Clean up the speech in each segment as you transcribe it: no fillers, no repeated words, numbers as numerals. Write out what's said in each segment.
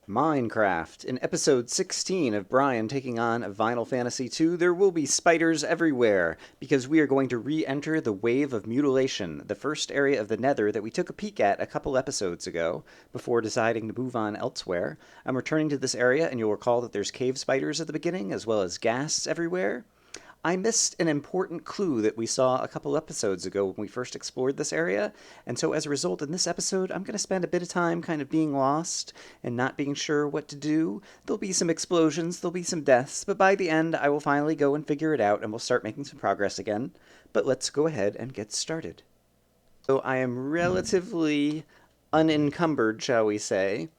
Minecraft. In episode 16 of Brian taking on Final Fantasy II, there will be spiders everywhere, because we are going to re-enter the Wave of Mutilation, the first area of the Nether that we took a peek at a couple episodes ago, before deciding to move on elsewhere. I'm returning to this area, and you'll recall that there's cave spiders at the beginning, as well as ghasts everywhere. I missed an important clue that we saw a couple episodes ago when we first explored this area, and so as a result, in this episode, I'm going to spend a bit of time kind of being lost and not being sure what to do. There'll be some explosions, there'll be some deaths, but by the end, I will finally go and figure it out, and we'll start making some progress again. But let's go ahead and get started. So I am relatively unencumbered, shall we say,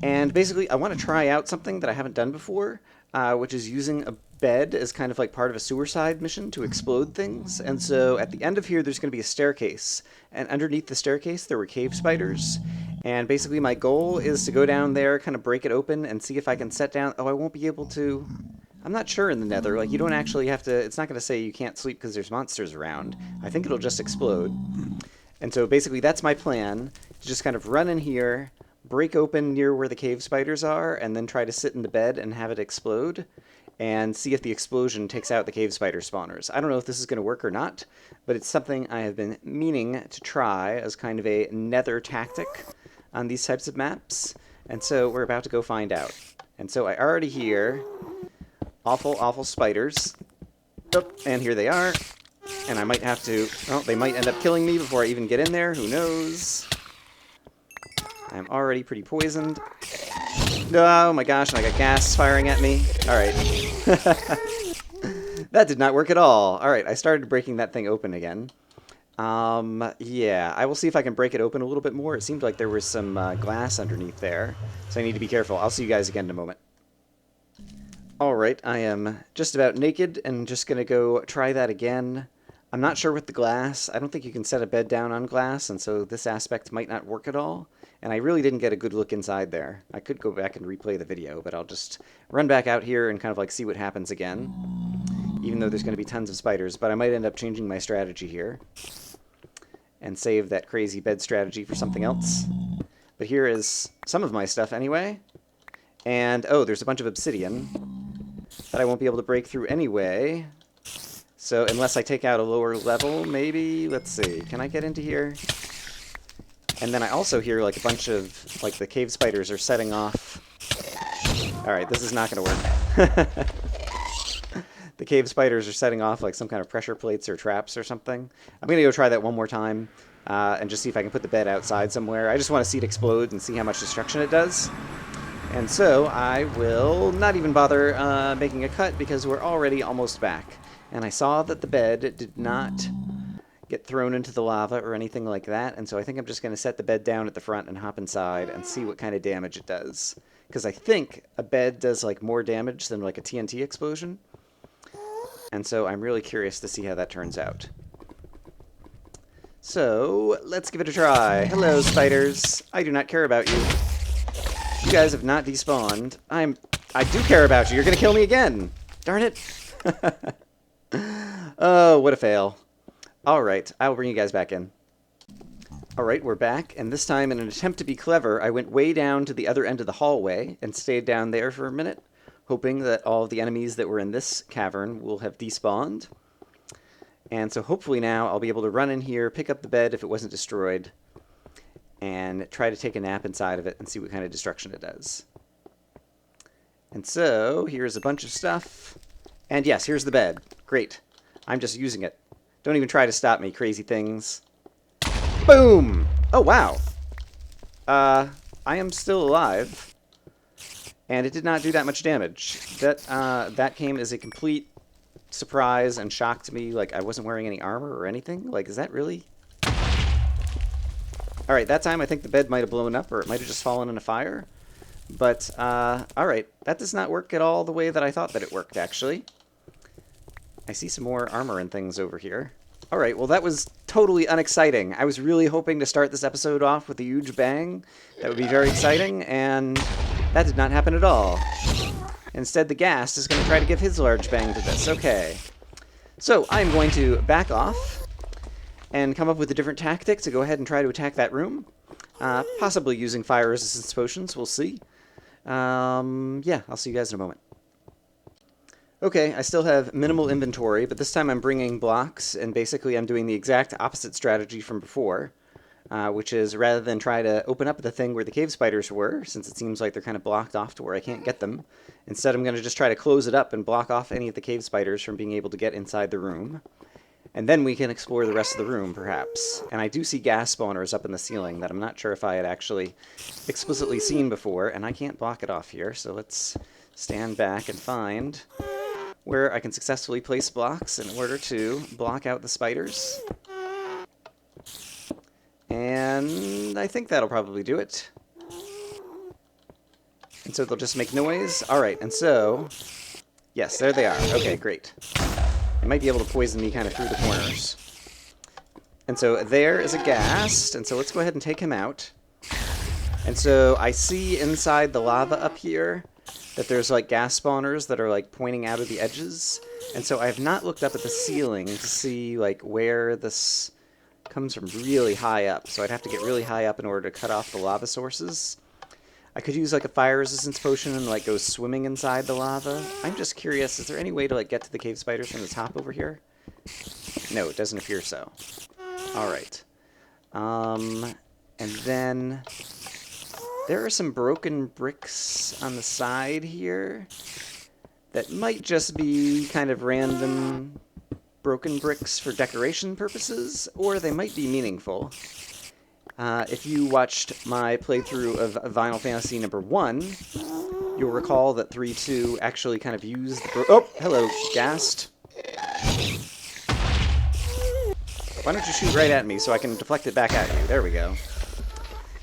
and basically, I want to try out something that I haven't done before, which is using a bed as kind of like part of a suicide mission to explode things. And so at the end of here, there's going to be a staircase. And underneath the staircase, there were cave spiders. And basically, my goal is to go down there, kind of break it open, and see if I can set down... Oh, I won't be able to... I'm not sure in the Nether. Like, you don't actually have to... It's not going to say you can't sleep because there's monsters around. I think it'll just explode. And so basically, that's my plan. To just kind of run in here, break open near where the cave spiders are, and then try to sit in the bed and have it explode, and see if the explosion takes out the cave spider spawners. I don't know if this is going to work or not, but it's something I have been meaning to try as kind of a nether tactic on these types of maps, and so we're about to go find out. And so I already hear awful, awful spiders. Oh, and here they are. And I might have to... Well, they might end up killing me before I even get in there. Who knows? I'm already pretty poisoned. Oh my gosh, and I got gas firing at me. Alright. That did not work at all. Alright, I started breaking that thing open again. Yeah, I will see if I can break it open a little bit more. It seemed like there was some glass underneath there, so I need to be careful. I'll see you guys again in a moment. Alright, I am just about naked and just gonna go try that again. I'm not sure with the glass. I don't think you can set a bed down on glass, and so this aspect might not work at all. And I really didn't get a good look inside there. I could go back and replay the video, but I'll just run back out here and kind of like see what happens again. Even though there's going to be tons of spiders, but I might end up changing my strategy here. And save that crazy bed strategy for something else. But here is some of my stuff anyway. And, oh, there's a bunch of obsidian that I won't be able to break through anyway. So, unless I take out a lower level, maybe? Let's see. Can I get into here? And then I also hear, like, a bunch of, like, the cave spiders are setting off. Alright, this is not going to work. The cave spiders are setting off, like, some kind of pressure plates or traps or something. I'm going to go try that one more time, and just see if I can put the bed outside somewhere. I just want to see it explode and see how much destruction it does. And so, I will not even bother making a cut, because we're already almost back. And I saw that the bed did not get thrown into the lava or anything like that, and so I think I'm just going to set the bed down at the front and hop inside and see what kind of damage it does. Because I think a bed does like more damage than like a TNT explosion, and so I'm really curious to see how that turns out. So, let's give it a try. Hello, spiders. I do not care about you. You guys have not despawned. I do care about you. You're going to kill me again. Darn it. Oh, what a fail. Alright, I'll bring you guys back in. Alright, we're back, and this time in an attempt to be clever, I went way down to the other end of the hallway and stayed down there for a minute, hoping that all of the enemies that were in this cavern will have despawned. And so hopefully now I'll be able to run in here, pick up the bed if it wasn't destroyed, and try to take a nap inside of it and see what kind of destruction it does. And so, here's a bunch of stuff. And yes, here's the bed. Great. I'm just using it. Don't even try to stop me, crazy things. Boom! Oh, wow. I am still alive. And it did not do that much damage. That came as a complete surprise and shock to me. Like, I wasn't wearing any armor or anything. Like, is that really... Alright, that time I think the bed might have blown up, or it might have just fallen in a fire. But, alright. That does not work at all the way that I thought that it worked, actually. I see some more armor and things over here. Alright, well that was totally unexciting. I was really hoping to start this episode off with a huge bang. That would be very exciting, and that did not happen at all. Instead, the ghast is going to try to give his large bang to this. Okay. So, I'm going to back off and come up with a different tactic to go ahead and try to attack that room. Possibly using fire resistance potions, we'll see. Yeah, I'll see you guys in a moment. Okay, I still have minimal inventory, but this time I'm bringing blocks, and basically I'm doing the exact opposite strategy from before, which is rather than try to open up the thing where the cave spiders were, since it seems like they're kind of blocked off to where I can't get them, instead I'm going to just try to close it up and block off any of the cave spiders from being able to get inside the room. And then we can explore the rest of the room, perhaps. And I do see gas spawners up in the ceiling that I'm not sure if I had actually explicitly seen before, and I can't block it off here, so let's stand back and find where I can successfully place blocks in order to block out the spiders. And I think that'll probably do it. And so they'll just make noise. Alright, and so... yes, there they are. Okay, great. They might be able to poison me kind of through the corners. And so there is a ghast, and so let's go ahead and take him out. And so I see inside the lava up here that there's like gas spawners that are like pointing out of the edges. And so I have not looked up at the ceiling to see like where this comes from really high up. So I'd have to get really high up in order to cut off the lava sources. I could use like a fire resistance potion and like go swimming inside the lava. I'm just curious, is there any way to like get to the cave spiders from the top over here? No, it doesn't appear so. Alright. And then there are some broken bricks on the side here that might just be kind of random broken bricks for decoration purposes, or they might be meaningful. If you watched my playthrough of Final Fantasy number 1, you'll recall that 3.2 actually kind of used the oh, hello, ghast. Why don't you shoot right at me so I can deflect it back at you? There we go.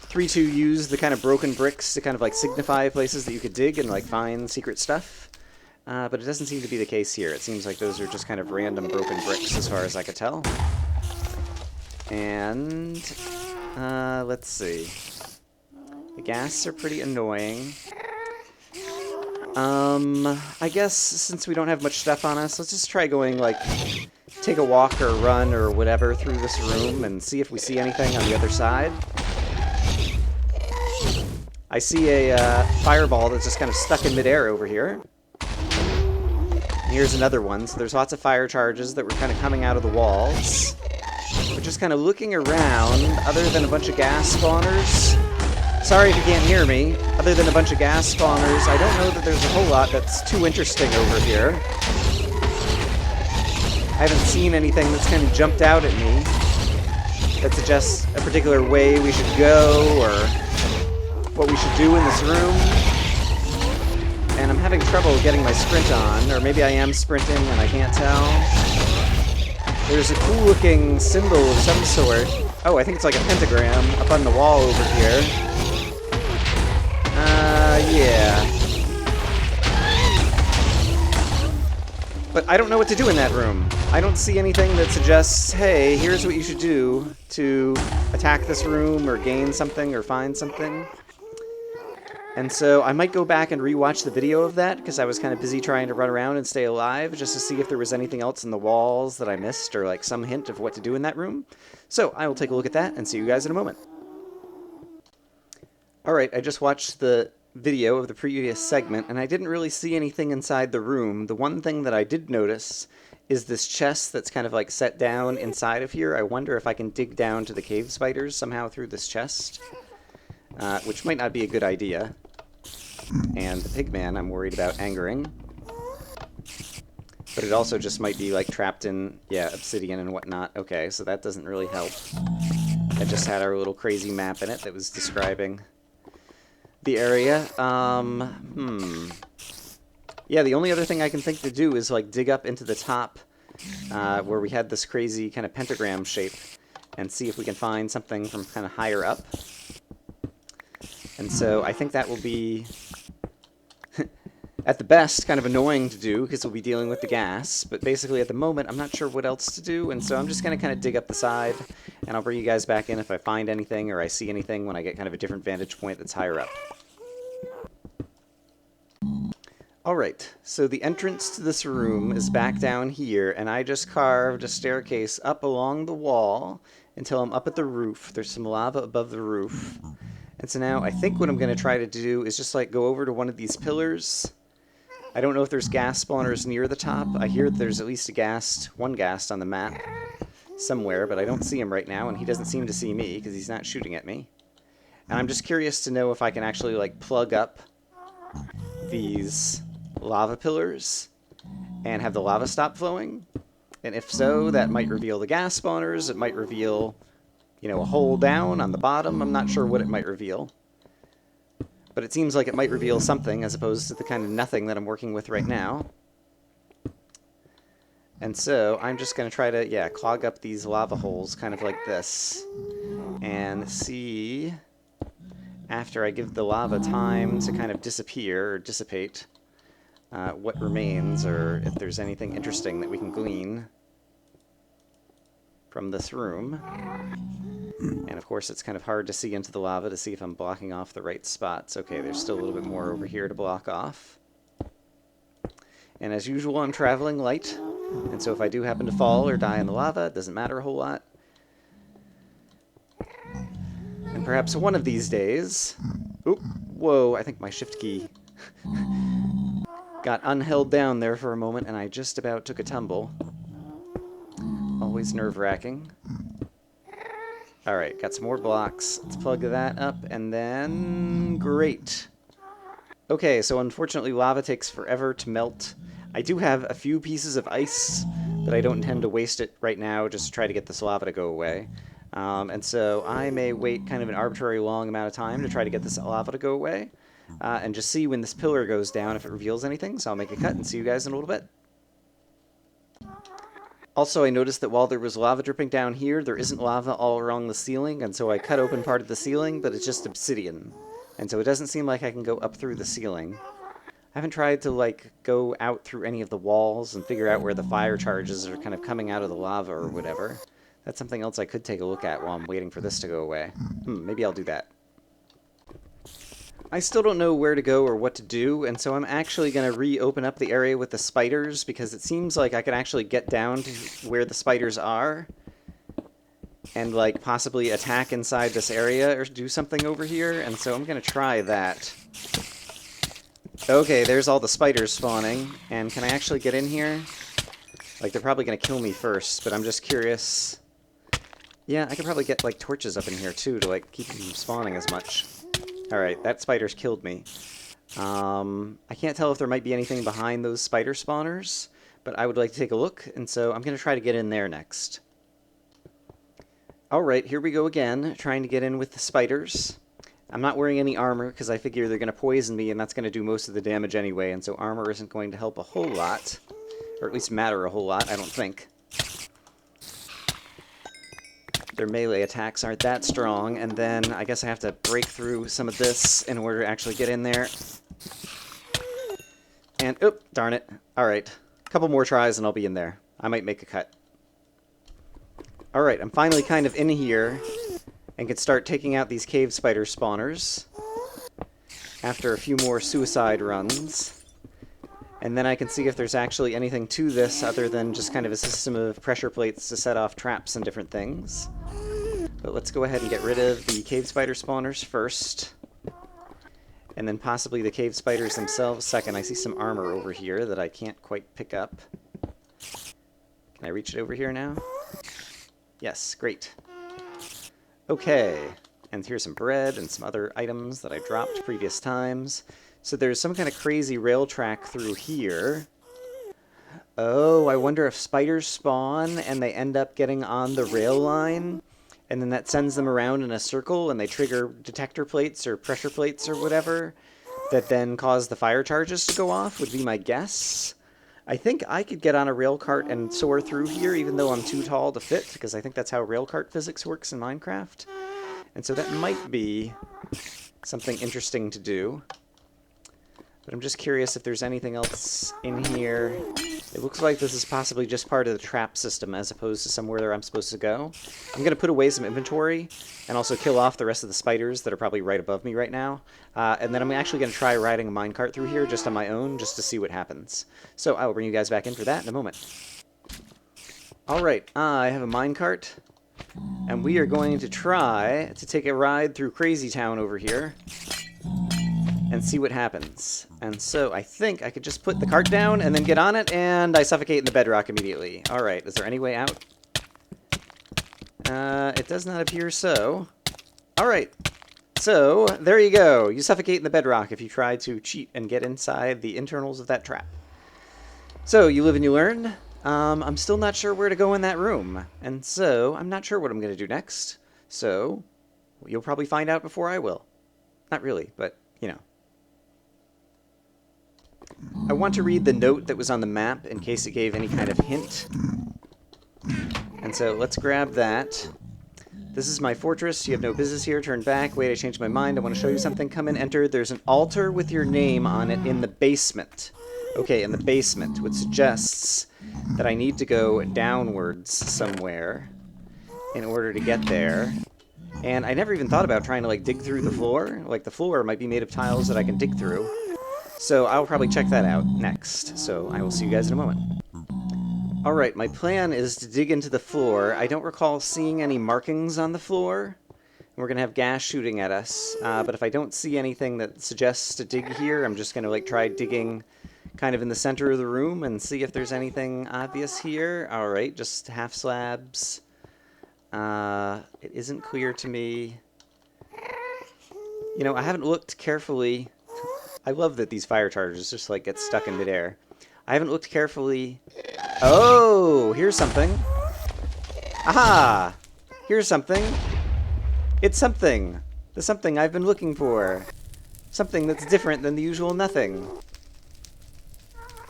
3.2 used the kind of broken bricks to kind of like signify places that you could dig and like find secret stuff. But it doesn't seem to be the case here. It seems like those are just kind of random broken bricks as far as I could tell. And let's see. The ghasts are pretty annoying. I guess since we don't have much stuff on us, let's just try going like take a walk or a run or whatever through this room and see if we see anything on the other side. I see a fireball that's just kind of stuck in midair over here. And here's another one. So there's lots of fire charges that were kind of coming out of the walls. We're just kind of looking around, other than a bunch of gas spawners. Sorry if you can't hear me. Other than a bunch of gas spawners, I don't know that there's a whole lot that's too interesting over here. I haven't seen anything that's kind of jumped out at me that suggests a particular way we should go or what we should do in this room. And I'm having trouble getting my sprint on, or maybe I am sprinting and I can't tell. There's a cool-looking symbol of some sort. Oh, I think it's like a pentagram up on the wall over here. Yeah. But I don't know what to do in that room. I don't see anything that suggests, hey, here's what you should do to attack this room or gain something or find something. And so I might go back and rewatch the video of that because I was kind of busy trying to run around and stay alive just to see if there was anything else in the walls that I missed or like some hint of what to do in that room. So I will take a look at that and see you guys in a moment. Alright, I just watched the video of the previous segment and I didn't really see anything inside the room. The one thing that I did notice is this chest that's kind of like set down inside of here. I wonder if I can dig down to the cave spiders somehow through this chest. Which might not be a good idea. And the pigman I'm worried about angering. But it also just might be like trapped in, yeah, obsidian and whatnot. Okay, so that doesn't really help. That just had our little crazy map in it that was describing the area. Yeah, the only other thing I can think to do is like dig up into the top where we had this crazy kind of pentagram shape and see if we can find something from kind of higher up. And so I think that will be, at the best, kind of annoying to do because we'll be dealing with the gas. But basically at the moment, I'm not sure what else to do. And so I'm just going to kind of dig up the side. And I'll bring you guys back in if I find anything or I see anything when I get kind of a different vantage point that's higher up. Alright, so the entrance to this room is back down here. And I just carved a staircase up along the wall until I'm up at the roof. There's some lava above the roof. And so now I think what I'm going to try to do is just like go over to one of these pillars. I don't know if there's gas spawners near the top. I hear there's at least one ghast on the map somewhere, but I don't see him right now, and he doesn't seem to see me because he's not shooting at me. And I'm just curious to know if I can actually like plug up these lava pillars and have the lava stop flowing. And if so, that might reveal the gas spawners. It might reveal, you know, a hole down on the bottom. I'm not sure what it might reveal. But it seems like it might reveal something as opposed to the kind of nothing that I'm working with right now. And so I'm just going to try to, yeah, clog up these lava holes kind of like this. And see, after I give the lava time to kind of disappear or dissipate, what remains, or if there's anything interesting that we can glean from this room. And of course it's kind of hard to see into the lava to see if I'm blocking off the right spots. Okay, there's still a little bit more over here to block off. And as usual, I'm traveling light, and so if I do happen to fall or die in the lava, it doesn't matter a whole lot. And perhaps one of these days... Oop, whoa, I think my shift key got unheld down there for a moment, and I just about took a tumble. Always nerve-wracking. Alright, got some more blocks. Let's plug that up, and then... Great. Okay, so unfortunately lava takes forever to melt. I do have a few pieces of ice, but I don't intend to waste it right now just to try to get this lava to go away. And so I may wait kind of an arbitrary long amount of time to try to get this lava to go away, and just see when this pillar goes down if it reveals anything. So I'll make a cut and see you guys in a little bit. Also, I noticed that while there was lava dripping down here, there isn't lava all along the ceiling, and so I cut open part of the ceiling, but it's just obsidian. And so it doesn't seem like I can go up through the ceiling. I haven't tried to, like, go out through any of the walls and figure out where the fire charges are kind of coming out of the lava or whatever. That's something else I could take a look at while I'm waiting for this to go away. Maybe I'll do that. I still don't know where to go or what to do, and so I'm actually going to reopen up the area with the spiders, because it seems like I could actually get down to where the spiders are and, like, possibly attack inside this area or do something over here, and so I'm going to try that. Okay, there's all the spiders spawning, and can I actually get in here? Like, they're probably going to kill me first, but I'm just curious. Yeah, I could probably get, like, torches up in here, too, to, like, keep them from spawning as much. Alright, that spider's killed me. I can't tell if there might be anything behind those spider spawners, but I would like to take a look, and so I'm going to try to get in there next. Alright, here we go again, trying to get in with the spiders. I'm not wearing any armor, because I figure they're going to poison me, and that's going to do most of the damage anyway, and so armor isn't going to help a whole lot. Or at least matter a whole lot, I don't think. Their melee attacks aren't that strong, and then I guess I have to break through some of this in order to actually get in there. And, oop, darn it. Alright, a couple more tries and I'll be in there. I might make a cut. Alright, I'm finally kind of in here and can start taking out these cave spider spawners after a few more suicide runs. And then I can see if there's actually anything to this other than just kind of a system of pressure plates to set off traps and different things. But let's go ahead and get rid of the cave spider spawners first. And then possibly the cave spiders themselves second. I see some armor over here that I can't quite pick up. Can I reach it over here now? Yes, great. Okay, and here's some bread and some other items that I dropped previous times. So there's some kind of crazy rail track through here. Oh, I wonder if spiders spawn and they end up getting on the rail line, and then that sends them around in a circle and they trigger detector plates or pressure plates or whatever that then cause the fire charges to go off, would be my guess. I think I could get on a rail cart and soar through here even though I'm too tall to fit, because I think that's how rail cart physics works in Minecraft. And so that might be something interesting to do. But I'm just curious if there's anything else in here. It looks like this is possibly just part of the trap system as opposed to somewhere where I'm supposed to go. I'm going to put away some inventory and also kill off the rest of the spiders that are probably right above me right now. And then I'm actually going to try riding a minecart through here just on my own just to see what happens. So I will bring you guys back in for that in a moment. Alright, I have a minecart. And we are going to try to take a ride through Crazy Town over here and see what happens. And so I think I could just put the cart down and then get on it, and I suffocate in the bedrock immediately. Alright, is there any way out? It does not appear so. Alright, so there you go. You suffocate in the bedrock if you try to cheat and get inside the internals of that trap. So, you live and you learn. I'm still not sure where to go in that room, and so I'm not sure what I'm going to do next. So, you'll probably find out before I will. Not really, but, you know. I want to read the note that was on the map in case it gave any kind of hint. And so, let's grab that. This is my fortress. You have no business here. Turn back. Wait, I changed my mind. I want to show you something. Come in, enter. There's an altar with your name on it in the basement. Okay, in the basement, which suggests that I need to go downwards somewhere in order to get there. And I never even thought about trying to, like, dig through the floor. Like, the floor might be made of tiles that I can dig through. So I'll probably check that out next. So I will see you guys in a moment. Alright, my plan is to dig into the floor. I don't recall seeing any markings on the floor. We're going to have gas shooting at us. But if I don't see anything that suggests to dig here, I'm just going to, like, try digging kind of in the center of the room and see if there's anything obvious here. Alright, just half slabs. It isn't clear to me. You know, I haven't looked carefully. I love that these fire charges just, like, get stuck in midair. I haven't looked carefully. Oh, here's something. Aha! Here's something. It's something. The something I've been looking for. Something that's different than the usual nothing.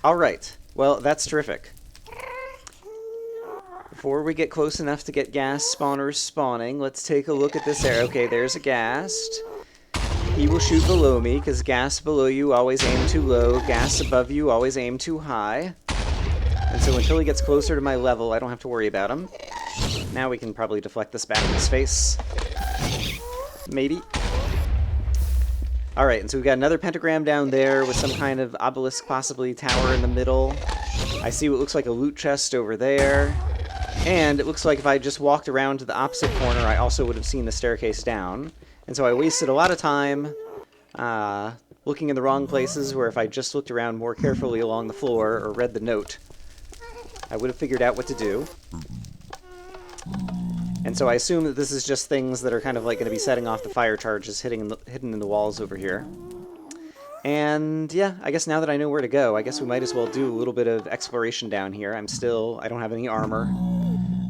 Alright. Well, that's terrific. Before we get close enough to get gas spawners spawning, let's take a look at this area. Okay, there's a ghast. He will shoot below me, because gas below you always aim too low. Gas above you always aim too high. And so until he gets closer to my level, I don't have to worry about him. Now we can probably deflect this back in his face. Maybe. Alright, and so we've got another pentagram down there with some kind of obelisk, possibly tower in the middle. I see what looks like a loot chest over there. And it looks like if I just walked around to the opposite corner, I also would have seen the staircase down. And so I wasted a lot of time looking in the wrong places, where if I just looked around more carefully along the floor or read the note, I would have figured out what to do. And so I assume that this is just things that are kind of like going to be setting off the fire charges hidden in the walls over here. And yeah, I guess now that I know where to go, I guess we might as well do a little bit of exploration down here. I don't have any armor.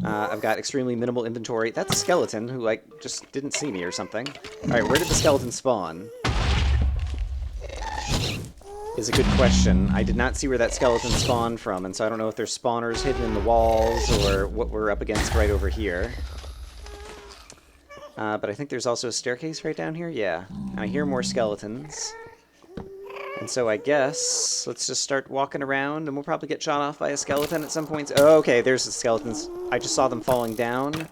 I've got extremely minimal inventory. That's a skeleton who, like, just didn't see me or something. Alright, where did the skeleton spawn? Is a good question. I did not see where that skeleton spawned from, and so I don't know if there's spawners hidden in the walls or what we're up against right over here. But I think there's also a staircase right down here. Yeah. And I hear more skeletons. And so I guess let's just start walking around, and we'll probably get shot off by a skeleton at some point. Oh, okay, there's the skeletons. I just saw them falling down,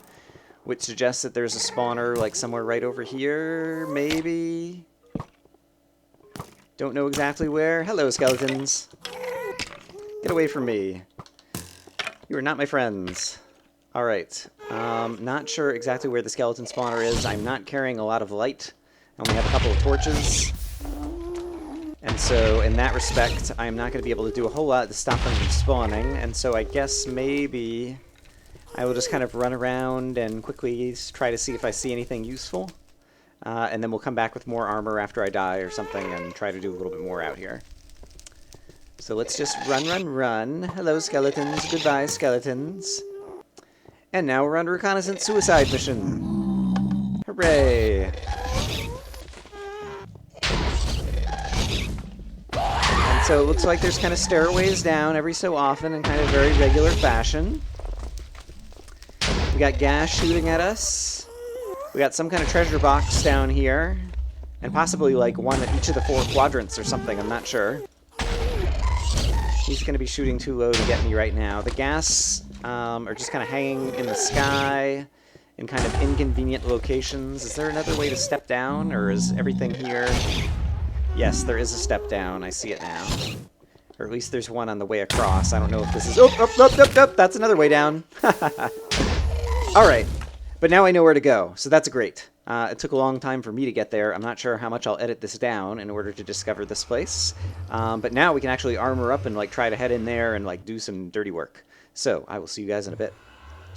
which suggests that there's a spawner, like, somewhere right over here, maybe? Don't know exactly where. Hello, skeletons. Get away from me. You are not my friends. Alright. Not sure exactly where the skeleton spawner is. I'm not carrying a lot of light. I only have a couple of torches. And so, in that respect, I'm not going to be able to do a whole lot to stop them from spawning. And so I guess maybe I will just kind of run around and quickly try to see if I see anything useful. And then we'll come back with more armor after I die or something and try to do a little bit more out here. So let's just run. Hello, skeletons. Goodbye, skeletons. And now we're on a reconnaissance suicide mission. Hooray! And so it looks like there's kind of stairways down every so often in kind of very regular fashion. We got gas shooting at us. We got some kind of treasure box down here. And possibly like one at each of the 4 quadrants or something, I'm not sure. He's going to be shooting too low to get me right now. The gas are just kind of hanging in the sky in kind of inconvenient locations. Is there another way to step down, or is everything here? Yes, there is a step down. I see it now. Or at least there's one on the way across. I don't know if this is... Oh, that's another way down. Alright. But now I know where to go, so that's great. It took a long time for me to get there. I'm not sure how much I'll edit this down in order to discover this place. But now we can actually armor up and like try to head in there and like do some dirty work. So I will see you guys in a bit.